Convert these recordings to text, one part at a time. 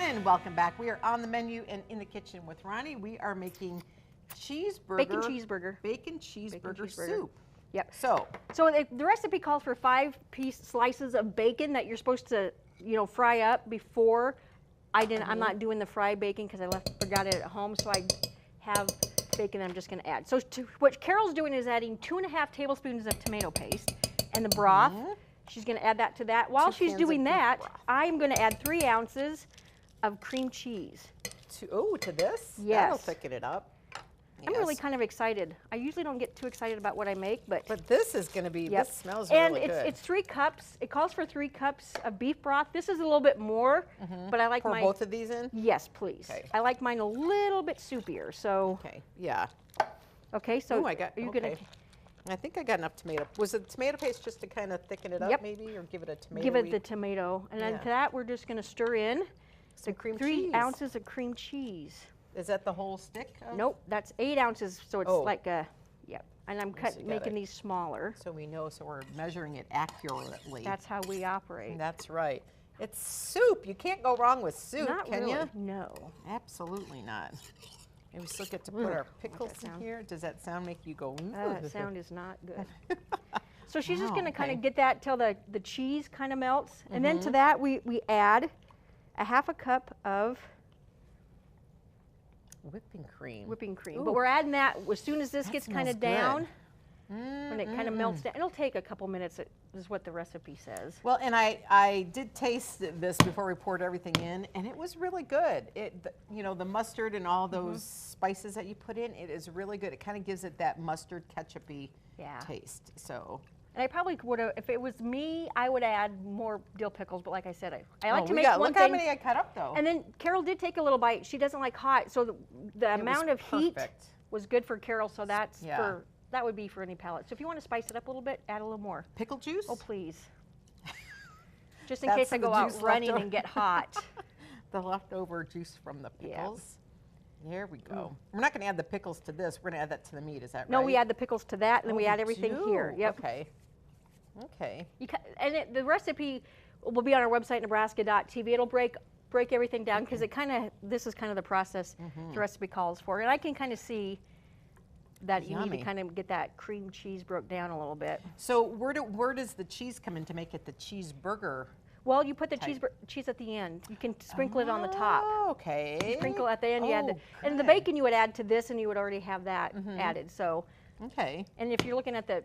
and welcome back. We are on the menu and in the kitchen with Ronnie. We are making cheeseburger. Bacon cheeseburger. Bacon cheeseburger soup. Yep. So the recipe calls for 5-piece slices of bacon that you're supposed to, fry up before. I'm not doing the fried bacon because forgot it at home, so I have bacon that I'm just going to add. So what Carol's doing is adding 2.5 tablespoons of tomato paste and the broth. She's going to add that to that. While she's doing that, I'm going to add 3 ounces of cream cheese. To this? Yes. That'll thicken it up. I'm really kind of excited. I usually don't get too excited about what I make, but this is going to be, this smells really good. And it's 3 cups. It calls for 3 cups of beef broth. This is a little bit more, but I like Pour both of these in? Yes, please. Okay. I like mine a little bit soupier, so. Okay, yeah. Okay, so I think I got enough tomato. Was the tomato paste just to kind of thicken it up maybe, or give it a tomato? Give it the tomato. And then to that, we're just going to stir in some cream 3 ounces of cream cheese. Is that the whole stick? Nope, that's 8 ounces, so it's like a, And I'm making these smaller. So we know, so we're measuring it accurately. That's how we operate. That's right. It's soup. You can't go wrong with soup, can you? No. Absolutely not. And we still get to put our pickles in here. Does that sound make you go, ooh? That sound is not good. So she's just going to kind of get that till the cheese kind of melts. And then to that, we add a 1/2 cup of whipping cream. Ooh. But we're adding that as soon as this gets kind of down. When it kind of melts down. It'll take a couple minutes, is what the recipe says. Well, and I did taste this before we poured everything in, and it was really good. The mustard and all those spices that you put in, it is really good. It kind of gives it that mustard ketchup-y taste. So. And I probably would have, if it was me, I would add more dill pickles. But like I said, I like to make one thing. Look how many I cut up, though. And then Carol did take a little bite. She doesn't like hot, so the amount of heat was good for Carol. So that's that would be for any palate. So if you want to spice it up a little bit, add a little more. Pickle juice? Oh, please. Just in case I go out running and get hot. The leftover juice from the pickles. There we go. We're not going to add the pickles to this. We're going to add that to the meat. Is that right? No, we add the pickles to that, and then we add everything here. Yep. Okay. Okay. The recipe will be on our website, nebraska.tv. It'll break everything down because this is kind of the process the recipe calls for. And I can kind of see that you need to kind of get that cream cheese broke down a little bit. So where does the cheese come in to make it the cheeseburger? Well, you put the cheese at the end. You can sprinkle it on the top. Okay. You sprinkle at the end. You add and the bacon you would add to this, and you would already have that added. So. Okay. And if you're looking at the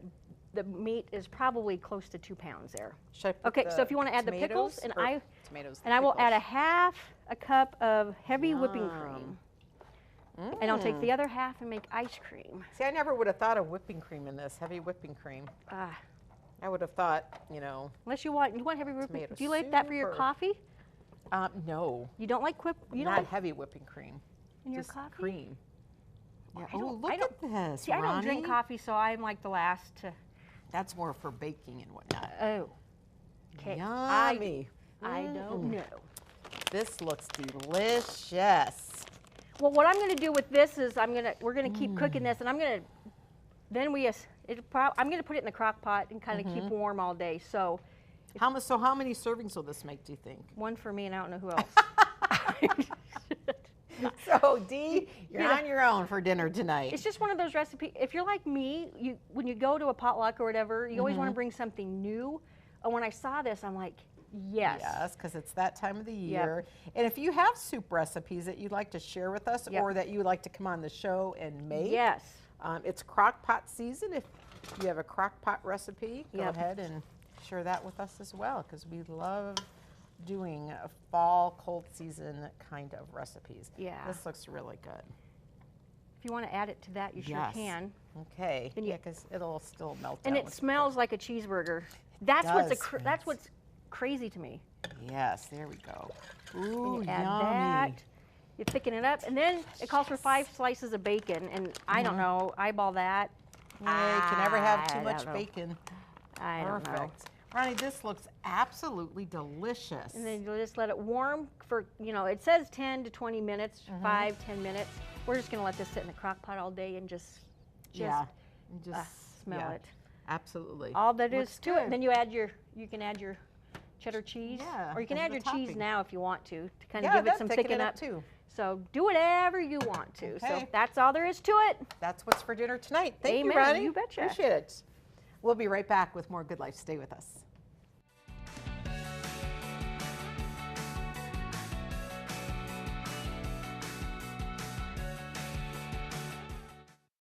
meat is probably close to 2 pounds there. Okay, so if you want to add the pickles, and I will add 1/2 cup of heavy whipping cream. And I'll take the other half and make ice cream. See, I never would have thought of whipping cream in this, heavy whipping cream. I would have thought, Unless you want heavy whipping cream. Do you like that for your coffee? No. You don't like Not heavy whipping cream. In your coffee? Cream. Yeah. Oh, look at this, See, I don't drink coffee, so I'm like the last to. That's more for baking and whatnot. Oh. Okay. Yummy. I don't know. This looks delicious. Well, what I'm going to do with this is we're going to keep cooking this, and I'm going to put it in the crock pot and kind of keep warm all day. So how many servings will this make, do you think? 1 for me, and I don't know who else. So, Dee, you're on your own for dinner tonight. It's just one of those recipes. If you're like me, when you go to a potluck or whatever, you always want to bring something new. And when I saw this, I'm like, yes. Yes, because it's that time of the year. And if you have soup recipes that you'd like to share with us or that you would like to come on the show and make, it's crock pot season. If you have a crock pot recipe, go ahead and share that with us as well, because we love doing a fall cold season kind of recipes. Yeah. This looks really good. If you want to add it to that, you sure can. Okay. Yeah, because it'll still melt down. And it smells like a cheeseburger. That's what's crazy to me. Yes, there we go. Ooh, and you add that. You thicken it up, and then it calls for 5 slices of bacon, and I don't know, eyeball that. Yeah, you can never have too much bacon. I don't know. Ronnie, this looks absolutely delicious. And then you'll just let it warm for, it says 10 to 20 minutes, 5-10 minutes. We're just going to let this sit in the crock pot all day and just smell it. Absolutely. All that is to it. And then you can add your cheddar cheese. Yeah, or you can as add the your cheese topping. now if you want to kind of give it some thicken up. Too. So do whatever you want to. Okay. So that's all there is to it. That's what's for dinner tonight. Thank you, Amen. Ronnie. You betcha. Appreciate it. We'll be right back with more Good Life. Stay with us.